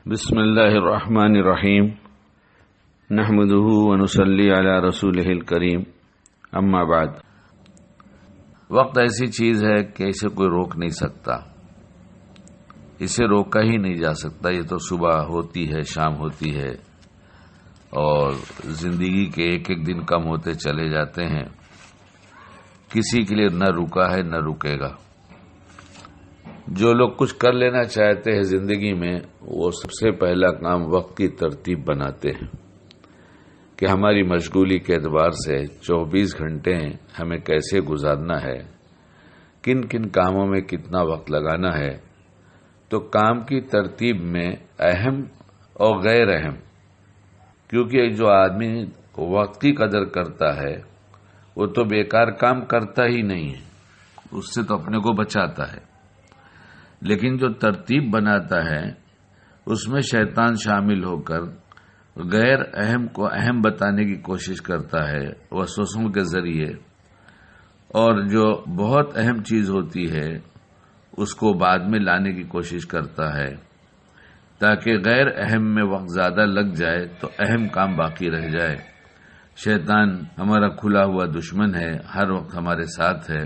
بسم اللہ الرحمن الرحیم نحمده ونصلی علی رسولہ الکریم اما بعد۔ وقت ایسی چیز ہے کہ اسے کوئی روک نہیں سکتا، اسے روکا ہی نہیں جا سکتا۔ یہ تو صبح ہوتی ہے، شام ہوتی ہے، اور زندگی کے ایک ایک دن کم ہوتے چلے جاتے ہیں۔ کسی کے لیے نہ رکا ہے نہ رکے گا۔ جو لوگ کچھ کر لینا چاہتے ہیں زندگی میں، وہ سب سے پہلا کام وقت کی ترتیب بناتے ہیں کہ ہماری مشغولی کے اعتبار سے 24 گھنٹے ہمیں کیسے گزارنا ہے، کن کن کاموں میں کتنا وقت لگانا ہے۔ تو کام کی ترتیب میں اہم اور غیر اہم، کیونکہ جو آدمی وقت کی قدر کرتا ہے وہ تو بیکار کام کرتا ہی نہیں ہے، اس سے تو اپنے کو بچاتا ہے۔ لیکن جو ترتیب بناتا ہے اس میں شیطان شامل ہو کر غیر اہم کو اہم بتانے کی کوشش کرتا ہے وسوسوں کے ذریعے، اور جو بہت اہم چیز ہوتی ہے اس کو بعد میں لانے کی کوشش کرتا ہے، تاکہ غیر اہم میں وقت زیادہ لگ جائے تو اہم کام باقی رہ جائے۔ شیطان ہمارا کھلا ہوا دشمن ہے، ہر وقت ہمارے ساتھ ہے۔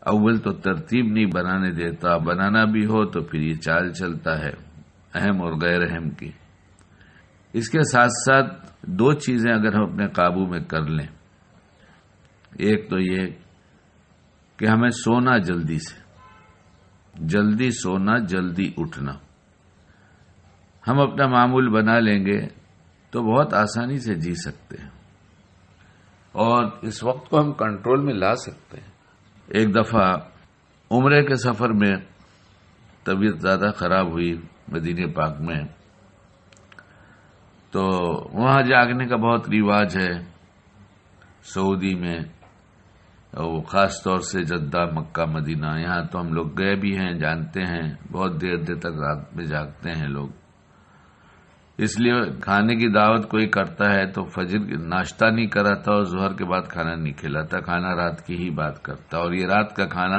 اول تو ترتیب نہیں بنانے دیتا، بنانا بھی ہو تو پھر یہ چال چلتا ہے اہم اور غیر اہم کی۔ اس کے ساتھ ساتھ دو چیزیں اگر ہم اپنے قابو میں کر لیں، ایک تو یہ کہ ہمیں سونا جلدی سے، جلدی سونا جلدی اٹھنا، ہم اپنا معمول بنا لیں گے تو بہت آسانی سے جی سکتے ہیں، اور اس وقت کو ہم کنٹرول میں لا سکتے ہیں۔ ایک دفعہ عمرے کے سفر میں طبیعت زیادہ خراب ہوئی مدینہ پاک میں، تو وہاں جاگنے کا بہت رواج ہے سعودی میں، اور خاص طور سے جدہ، مکہ، مدینہ، یہاں تو ہم لوگ گئے بھی ہیں، جانتے ہیں بہت دیر دیر تک رات میں جاگتے ہیں لوگ۔ اس لیے کھانے کی دعوت کوئی کرتا ہے تو فجر ناشتہ نہیں کراتا اور ظہر کے بعد کھانا نہیں کھلاتا، کھانا رات کی ہی بات کرتا، اور یہ رات کا کھانا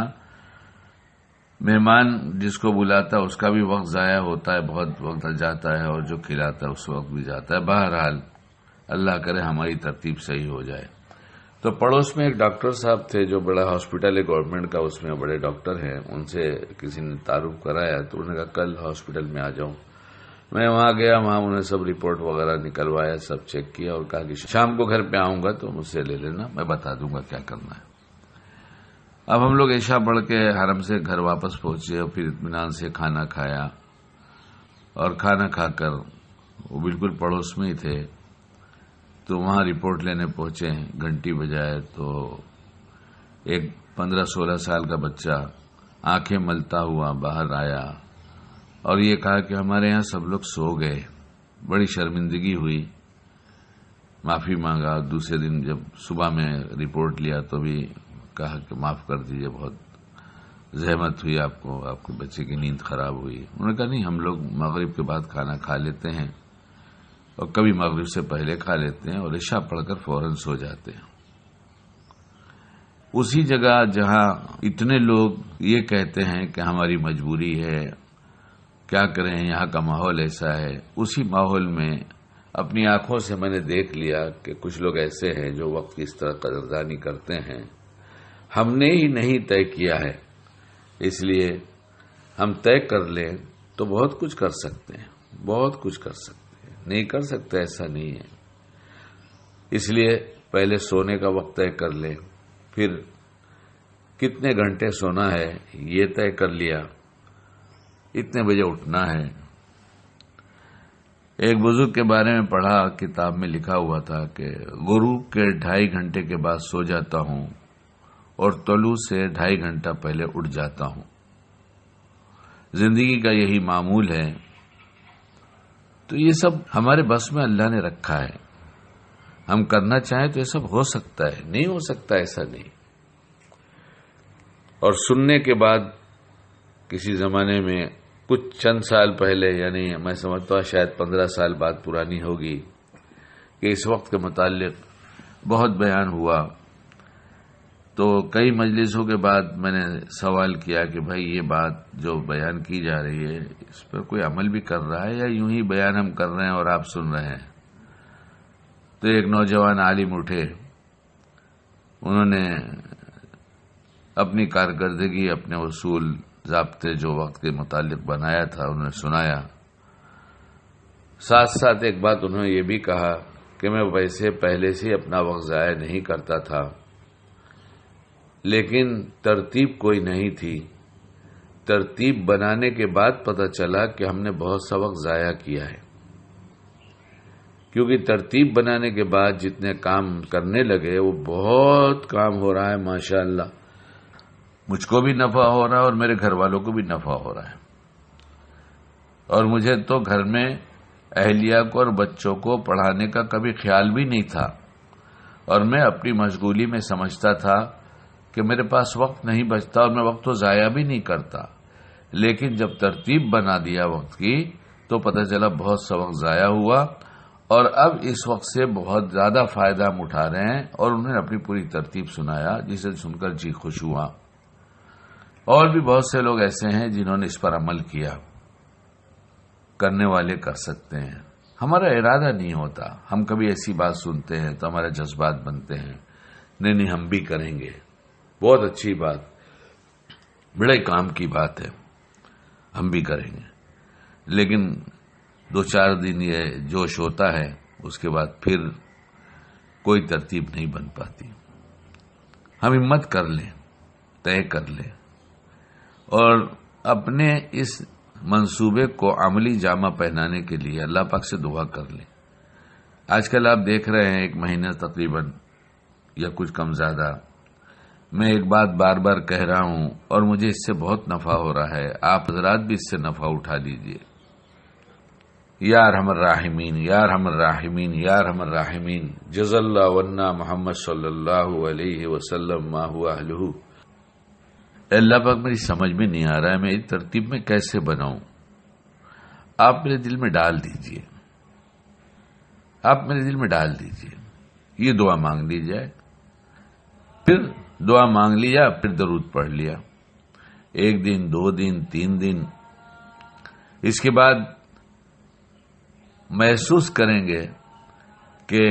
مہمان جس کو بلاتا ہے اس کا بھی وقت ضائع ہوتا ہے، بہت وقت جاتا ہے، اور جو کھلاتا ہے اس وقت بھی جاتا ہے۔ بہرحال اللہ کرے ہماری ترتیب صحیح ہو جائے۔ تو پڑوس میں ایک ڈاکٹر صاحب تھے جو بڑا ہاسپٹل ہے گورنمنٹ کا، اس میں بڑے ڈاکٹر ہیں، ان سے کسی نے تعارف کرایا تو انہوں نے کہا کل ہاسپٹل میں آ جاؤں۔ میں وہاں گیا، وہاں انہوں نے سب رپورٹ وغیرہ نکلوایا، سب چیک کیا، اور کہا کہ شام کو گھر پہ آؤں گا تو مجھ سے لے لینا، میں بتا دوں گا کیا کرنا ہے۔ اب ہم لوگ عشاء پڑھ کے حرم سے گھر واپس پہنچے، اور پھر اطمینان سے کھانا کھایا، اور کھانا کھا کر وہ بالکل پڑوس میں ہی تھے، تو وہاں رپورٹ لینے پہنچے، گھنٹی بجائے تو ایک 15-16 سال کا بچہ آنکھیں ملتا ہوا باہر آیا، اور یہ کہا کہ ہمارے یہاں سب لوگ سو گئے۔ بڑی شرمندگی ہوئی، معافی مانگا۔ دوسرے دن جب صبح میں رپورٹ لیا تو بھی کہا کہ معاف کر دیجئے، بہت زحمت ہوئی آپ کو، آپ کے بچے کی نیند خراب ہوئی۔ انہوں نے کہا نہیں، ہم لوگ مغرب کے بعد کھانا کھا لیتے ہیں، اور کبھی مغرب سے پہلے کھا لیتے ہیں، اور عشاء پڑھ کر فوراً سو جاتے ہیں۔ اسی جگہ جہاں اتنے لوگ یہ کہتے ہیں کہ ہماری مجبوری ہے، کیا کریں، یہاں کا ماحول ایسا ہے، اسی ماحول میں اپنی آنکھوں سے میں نے دیکھ لیا کہ کچھ لوگ ایسے ہیں جو وقت کی اس طرح قدردانی کرتے ہیں۔ ہم نے ہی نہیں طے کیا ہے، اس لیے ہم طے کر لیں تو بہت کچھ کر سکتے ہیں، بہت کچھ کر سکتے ہیں، نہیں کر سکتے ایسا نہیں ہے۔ اس لیے پہلے سونے کا وقت طے کر لیں، پھر کتنے گھنٹے سونا ہے یہ طے کر لیا، اتنے بجے اٹھنا ہے۔ ایک بزرگ کے بارے میں پڑھا، کتاب میں لکھا ہوا تھا کہ غروب کے 2.5 گھنٹے کے بعد سو جاتا ہوں، اور طلوع سے 2.5 گھنٹہ پہلے اٹھ جاتا ہوں۔ زندگی کا یہی معمول ہے۔ تو یہ سب ہمارے بس میں اللہ نے رکھا ہے، ہم کرنا چاہیں تو یہ سب ہو سکتا ہے، نہیں ہو سکتا ایسا نہیں۔ اور سننے کے بعد کسی زمانے میں کچھ چند سال پہلے، یعنی میں سمجھتا ہوں شاید 15 سال بعد پرانی ہوگی، کہ اس وقت کے متعلق بہت بیان ہوا، تو کئی مجلسوں کے بعد میں نے سوال کیا کہ بھائی یہ بات جو بیان کی جا رہی ہے اس پر کوئی عمل بھی کر رہا ہے یا یوں ہی بیان ہم کر رہے ہیں اور آپ سن رہے ہیں؟ تو ایک نوجوان عالم اٹھے، انہوں نے اپنی کارکردگی، اپنے اصول ضابطے جو وقت کے متعلق بنایا تھا انہوں نے سنایا. ساتھ ساتھ ایک بات انہوں نے یہ بھی کہا کہ میں ویسے پہلے سے اپنا وقت ضائع نہیں کرتا تھا، لیکن ترتیب کوئی نہیں تھی. ترتیب بنانے کے بعد پتہ چلا کہ ہم نے بہت سا وقت ضائع کیا ہے، کیونکہ ترتیب بنانے کے بعد جتنے کام کرنے لگے وہ بہت کام ہو رہا ہے. ماشاءاللہ مجھ کو بھی نفع ہو رہا ہے اور میرے گھر والوں کو بھی نفع ہو رہا ہے. اور مجھے تو گھر میں اہلیہ کو اور بچوں کو پڑھانے کا کبھی خیال بھی نہیں تھا، اور میں اپنی مشغولی میں سمجھتا تھا کہ میرے پاس وقت نہیں بچتا اور میں وقت تو ضائع بھی نہیں کرتا. لیکن جب ترتیب بنا دیا وقت کی تو پتہ چلا بہت سا وقت ضائع ہوا، اور اب اس وقت سے بہت زیادہ فائدہ ہم اٹھا رہے ہیں. اور انہوں نے اپنی پوری ترتیب سنایا جسے سن کر جی خوش ہوا. اور بھی بہت سے لوگ ایسے ہیں جنہوں نے اس پر عمل کیا. کرنے والے کر سکتے ہیں، ہمارا ارادہ نہیں ہوتا. ہم کبھی ایسی بات سنتے ہیں تو ہمارے جذبات بنتے ہیں، نہیں ہم بھی کریں گے، بہت اچھی بات، بڑے کام کی بات ہے، ہم بھی کریں گے. لیکن 2-4 دن یہ جوش ہوتا ہے، اس کے بعد پھر کوئی ترتیب نہیں بن پاتی. ہم ہمت کر لیں، طے کر لیں اور اپنے اس منصوبے کو عملی جامہ پہنانے کے لیے اللہ پاک سے دعا کر لیں. آج کل آپ دیکھ رہے ہیں 1 مہینہ تقریباً یا کچھ کم زیادہ میں ایک بات بار بار کہہ رہا ہوں اور مجھے اس سے بہت نفع ہو رہا ہے. آپ حضرات بھی اس سے نفع اٹھا لیجئے. یا ارحم الراحمین، یا ارحم الراحمین، یا ارحم الراحمین، جزا اللہ عنا محمد صلی اللہ علیہ وسلم ما هو اہلہ. اللہ پاک میری سمجھ میں نہیں آ رہا ہے میں اس ترتیب میں کیسے بناؤں، آپ میرے دل میں ڈال دیجئے، آپ میرے دل میں ڈال دیجئے. یہ دعا مانگ لی جائے، پھر دعا مانگ لیا، پھر درود پڑھ لیا. 1 دن 2 دن 3 دن، اس کے بعد محسوس کریں گے کہ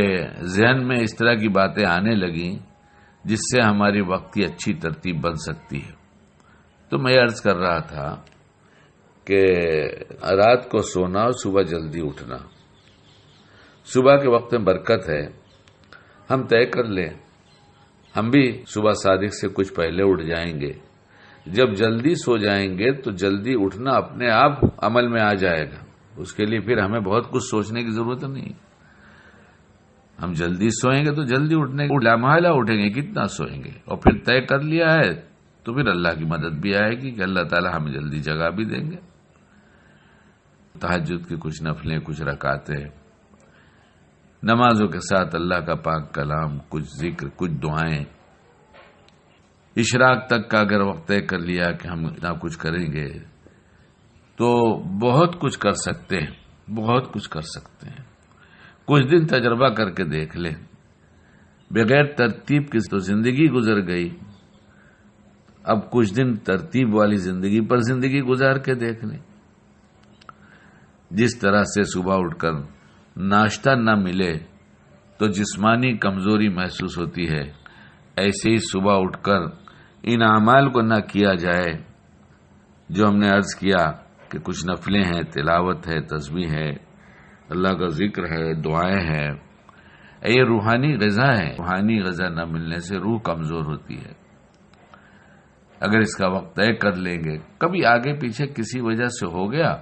ذہن میں اس طرح کی باتیں آنے لگیں جس سے ہماری وقت کی اچھی ترتیب بن سکتی ہے. تو میں عرض کر رہا تھا کہ رات کو سونا اور صبح جلدی اٹھنا. صبح کے وقت میں برکت ہے. ہم طے کر لیں، ہم بھی صبح صادق سے کچھ پہلے اٹھ جائیں گے. جب جلدی سو جائیں گے تو جلدی اٹھنا اپنے آپ عمل میں آ جائے گا. اس کے لیے پھر ہمیں بہت کچھ سوچنے کی ضرورت نہیں. ہم جلدی سوئیں گے تو جلدی اٹھنے کے لامحالہ اٹھیں گے، کتنا سوئیں گے. اور پھر طے کر لیا ہے تو پھر اللہ کی مدد بھی آئے گی کہ اللہ تعالی ہمیں جلدی جگہ بھی دیں گے. تہجد کی کچھ نفلیں، کچھ رکعتیں، نمازوں کے ساتھ اللہ کا پاک کلام، کچھ ذکر، کچھ دعائیں. اشراق تک کا اگر وقت طے کر لیا کہ ہم اتنا کچھ کریں گے تو بہت کچھ کر سکتے ہیں، بہت کچھ کر سکتے ہیں. کچھ دن تجربہ کر کے دیکھ لیں. بغیر ترتیب کی تو زندگی گزر گئی، اب کچھ دن ترتیب والی زندگی پر زندگی گزار کے دیکھ لیں. جس طرح سے صبح اٹھ کر ناشتہ نہ ملے تو جسمانی کمزوری محسوس ہوتی ہے، ایسے ہی صبح اٹھ کر ان اعمال کو نہ کیا جائے جو ہم نے عرض کیا کہ کچھ نفلیں ہیں، تلاوت ہے، تسبیح ہے، اللہ کا ذکر ہے، دعائیں ہیں. یہ روحانی غذا ہے. روحانی غذا نہ ملنے سے روح کمزور ہوتی ہے. اگر اس کا وقت طے کر لیں گے، کبھی آگے پیچھے کسی وجہ سے ہو گیا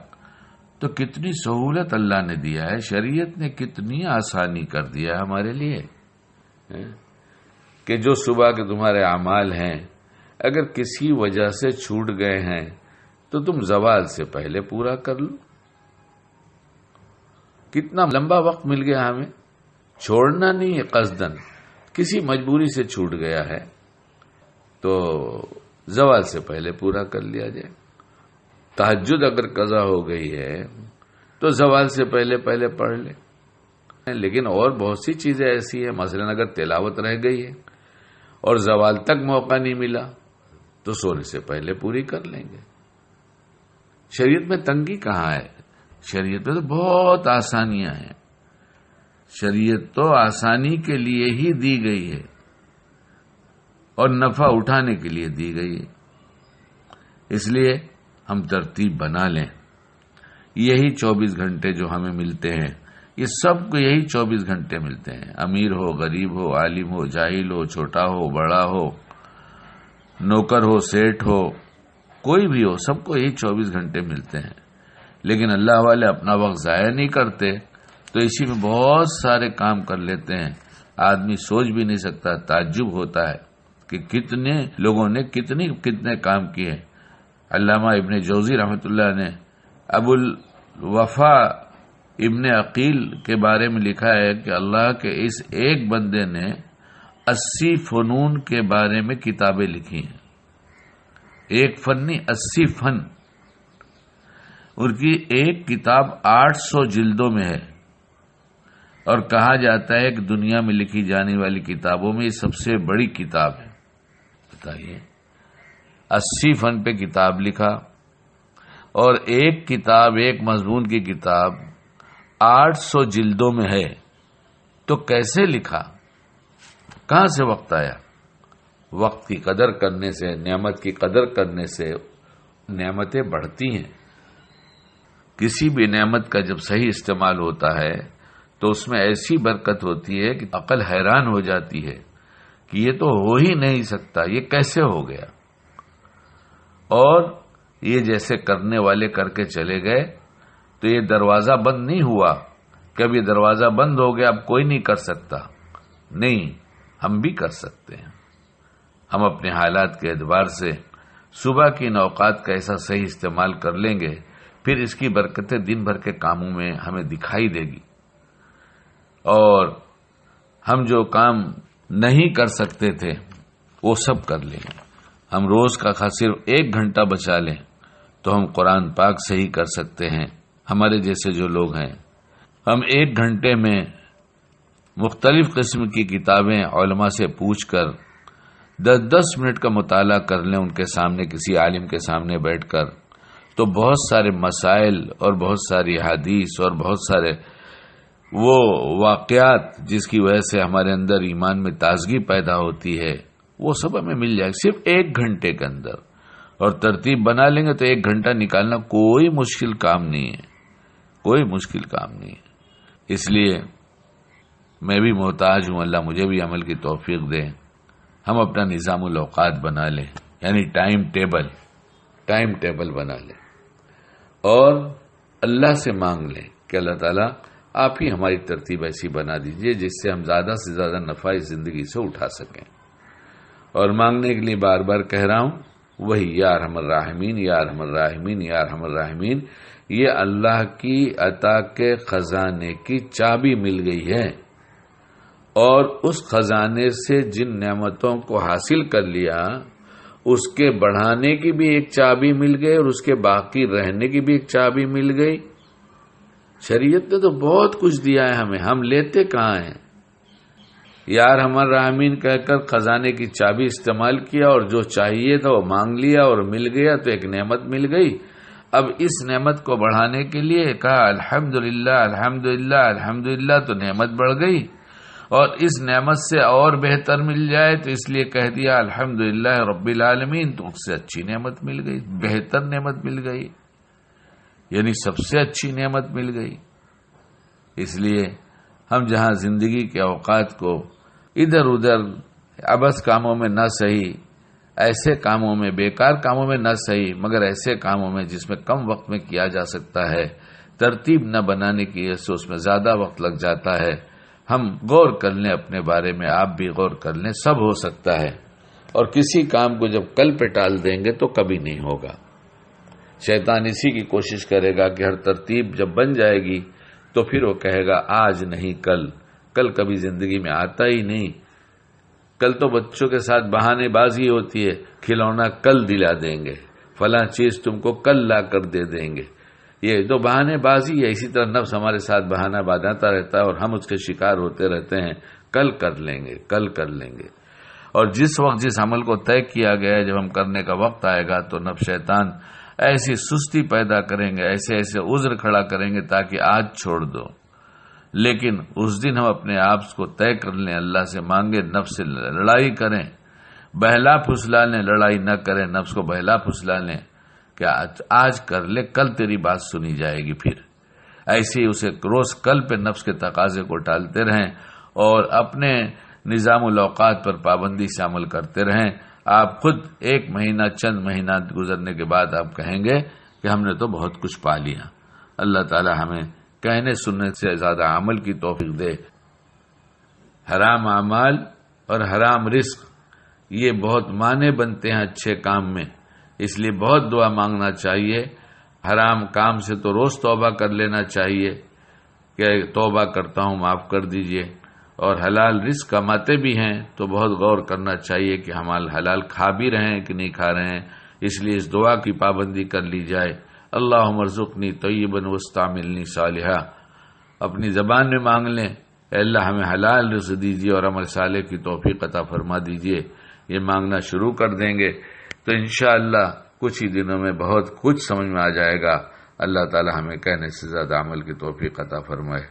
تو کتنی سہولت اللہ نے دیا ہے، شریعت نے کتنی آسانی کر دیا ہمارے لیے کہ جو صبح کے تمہارے اعمال ہیں اگر کسی وجہ سے چھوٹ گئے ہیں تو تم زوال سے پہلے پورا کر لو. کتنا لمبا وقت مل گیا ہمیں. چھوڑنا نہیں ہے قصدن، کسی مجبوری سے چھوٹ گیا ہے تو زوال سے پہلے پورا کر لیا جائے. تہجد اگر قضا ہو گئی ہے تو زوال سے پہلے پڑھ لیں. لیکن اور بہت سی چیزیں ایسی ہیں، مثلا اگر تلاوت رہ گئی ہے اور زوال تک موقع نہیں ملا تو سونے سے پہلے پوری کر لیں گے۔ شریعت میں تنگی کہاں ہے؟ شریعت میں تو بہت آسانیاں ہیں۔ شریعت تو آسانی کے لیے ہی دی گئی ہے اور نفع اٹھانے کے لیے دی گئی ہے۔ اس لیے ہم ترتیب بنا لیں۔ یہی 24 گھنٹے جو ہمیں ملتے ہیں، یہ سب کو یہی 24 گھنٹے ملتے ہیں، امیر ہو، غریب ہو، عالم ہو، جاہل ہو، چھوٹا ہو، بڑا ہو، نوکر ہو، سیٹ ہو، کوئی بھی ہو، سب کو یہی 24 گھنٹے ملتے ہیں۔ لیکن اللہ والے اپنا وقت ضائع نہیں کرتے، تو اسی میں بہت سارے کام کر لیتے ہیں۔ آدمی سوچ بھی نہیں سکتا، تعجب ہوتا ہے کہ کتنے لوگوں نے کتنے کام کیے۔ علامہ ابن جوزی رحمۃ اللہ نے ابو الوفا ابن عقیل کے بارے میں لکھا ہے کہ اللہ کے اس ایک بندے نے 80 فنون کے بارے میں کتابیں لکھی ہیں۔ ایک فن نہیں، 80 فن۔ ان کی ایک کتاب 800 جلدوں میں ہے، اور کہا جاتا ہے کہ دنیا میں لکھی جانے والی کتابوں میں یہ سب سے بڑی کتاب ہے۔ بتائیے، 80 فن پہ کتاب لکھا، اور ایک کتاب، ایک مضمون کی کتاب 800 جلدوں میں ہے، تو کیسے لکھا؟ کہاں سے وقت آیا؟ وقت کی قدر کرنے سے، نعمت کی قدر کرنے سے نعمتیں بڑھتی ہیں۔ کسی بھی نعمت کا جب صحیح استعمال ہوتا ہے تو اس میں ایسی برکت ہوتی ہے کہ عقل حیران ہو جاتی ہے کہ یہ تو ہو ہی نہیں سکتا، یہ کیسے ہو گیا؟ اور یہ جیسے کرنے والے کر کے چلے گئے تو یہ دروازہ بند نہیں ہوا کہ اب یہ دروازہ بند ہو گیا، اب کوئی نہیں کر سکتا۔ نہیں، ہم بھی کر سکتے ہیں۔ ہم اپنے حالات کے اعتبار سے صبح کی ان اوقات کا ایسا صحیح استعمال کر لیں گے، پھر اس کی برکتیں دن بھر کے کاموں میں ہمیں دکھائی دے گی، اور ہم جو کام نہیں کر سکتے تھے وہ سب کر لیں گے۔ ہم روز کا صرف 1 گھنٹہ بچا لیں تو ہم قرآن پاک سے ہی کر سکتے ہیں۔ ہمارے جیسے جو لوگ ہیں، ہم 1 گھنٹے میں مختلف قسم کی کتابیں علماء سے پوچھ کر 10 منٹ کا مطالعہ کر لیں ان کے سامنے، کسی عالم کے سامنے بیٹھ کر، تو بہت سارے مسائل اور بہت ساری حدیث اور بہت سارے وہ واقعات جس کی وجہ سے ہمارے اندر ایمان میں تازگی پیدا ہوتی ہے، وہ سب ہمیں مل جائے صرف 1 گھنٹے کے اندر۔ اور ترتیب بنا لیں گے تو 1 گھنٹہ نکالنا کوئی مشکل کام نہیں ہے، کوئی مشکل کام نہیں ہے۔ اس لیے میں بھی محتاج ہوں، اللہ مجھے بھی عمل کی توفیق دے۔ ہم اپنا نظام الاوقات بنا لیں، یعنی ٹائم ٹیبل بنا لیں، اور اللہ سے مانگ لیں کہ اللہ تعالیٰ آپ ہی ہماری ترتیب ایسی بنا دیجئے جس سے ہم زیادہ سے زیادہ نفع اس زندگی سے اٹھا سکیں۔ اور مانگنے کے لیے بار بار کہہ رہا ہوں، وہی یا ارحم الراحمین، یا ارحم الراحمین، یا ارحم الراحمین، یہ اللہ کی عطا کے خزانے کی چابی مل گئی ہے، اور اس خزانے سے جن نعمتوں کو حاصل کر لیا اس کے بڑھانے کی بھی ایک چابی مل گئی، اور اس کے باقی رہنے کی بھی ایک چابی مل گئی۔ شریعت نے تو بہت کچھ دیا ہے ہمیں، ہم لیتے کہاں ہیں؟ یار ہمارا رحمین کہہ کر خزانے کی چابی استعمال کیا، اور جو چاہیے تھا وہ مانگ لیا اور مل گیا، تو ایک نعمت مل گئی۔ اب اس نعمت کو بڑھانے کے لیے کہا الحمدللہ الحمدللہ الحمدللہ، تو نعمت بڑھ گئی، اور اس نعمت سے اور بہتر مل جائے تو اس لیے کہہ دیا الحمدللہ رب العالمین، تو اس سے اچھی نعمت مل گئی، بہتر نعمت مل گئی، یعنی سب سے اچھی نعمت مل گئی۔ اس لیے ہم جہاں زندگی کے اوقات کو ادھر ادھر عبث کاموں میں نہ صحیح، ایسے کاموں میں، بیکار کاموں میں نہ صحیح، مگر ایسے کاموں میں جس میں کم وقت میں کیا جا سکتا ہے، ترتیب نہ بنانے کی وجہ سے اس میں زیادہ وقت لگ جاتا ہے، ہم غور کر لیں اپنے بارے میں، آپ بھی غور کر لیں، سب ہو سکتا ہے۔ اور کسی کام کو جب کل پہ ٹال دیں گے تو کبھی نہیں ہوگا۔ شیطان اسی کی کوشش کرے گا کہ ہر ترتیب جب بن جائے گی تو پھر وہ کہے گا آج نہیں کل، کل کبھی زندگی میں آتا ہی نہیں۔ کل تو بچوں کے ساتھ بہانے بازی ہوتی ہے، کھلونا کل دلا دیں گے، فلاں چیز تم کو کل لا کر دے دیں گے، یہ تو بہانے بازی ہے۔ اسی طرح نفس ہمارے ساتھ بہانہ باندھتا رہتا ہے اور ہم اس کے شکار ہوتے رہتے ہیں، کل کر لیں گے، کل کر لیں گے۔ اور جس وقت جس عمل کو طے کیا گیا ہے جب ہم کرنے کا وقت آئے گا تو نفس شیطان ایسی سستی پیدا کریں گے، ایسے ایسے عذر کھڑا کریں گے تاکہ آج چھوڑ دو، لیکن اس دن ہم اپنے آپ کو طے کر لیں، اللہ سے مانگے، نفس سے لڑائی کریں، بہلا پھسلا لیں، لڑائی نہ کریں، نفس کو بہلا پھسلا لیں کہ آج کر لے، کل تیری بات سنی جائے گی۔ پھر ایسے ہی اسے روز کل پہ نفس کے تقاضے کو ٹالتے رہیں اور اپنے نظام الاوقات پر پابندی سے عمل کرتے رہیں۔ آپ خود ایک مہینہ چند مہینہ گزرنے کے بعد آپ کہیں گے کہ ہم نے تو بہت کچھ پا لیا۔ اللہ تعالی ہمیں کہنے سننے سے زیادہ عمل کی توفیق دے۔ حرام اعمال اور حرام رزق یہ بہت معنی بنتے ہیں اچھے کام میں، اس لیے بہت دعا مانگنا چاہیے۔ حرام کام سے تو روز توبہ کر لینا چاہیے کہ توبہ کرتا ہوں معاف کر دیجئے، اور حلال رزق کماتے بھی ہیں تو بہت غور کرنا چاہیے کہ ہم حلال کھا بھی رہے ہیں کہ نہیں کھا رہے ہیں، اس لیے اس دعا کی پابندی کر لی جائے۔ اللہم ارزقنی طیبا واستعملنی صالحا، اپنی زبان میں مانگ لیں، اے اللہ ہمیں حلال رزق دیجیے اور عمل صالح کی توفیق عطا فرما دیجیے۔ یہ مانگنا شروع کر دیں گے تو انشاءاللہ کچھ ہی دنوں میں بہت کچھ سمجھ میں آ جائے گا۔ اللہ تعالی ہمیں کہنے سے زیادہ عمل کی توفیق عطا فرمائے۔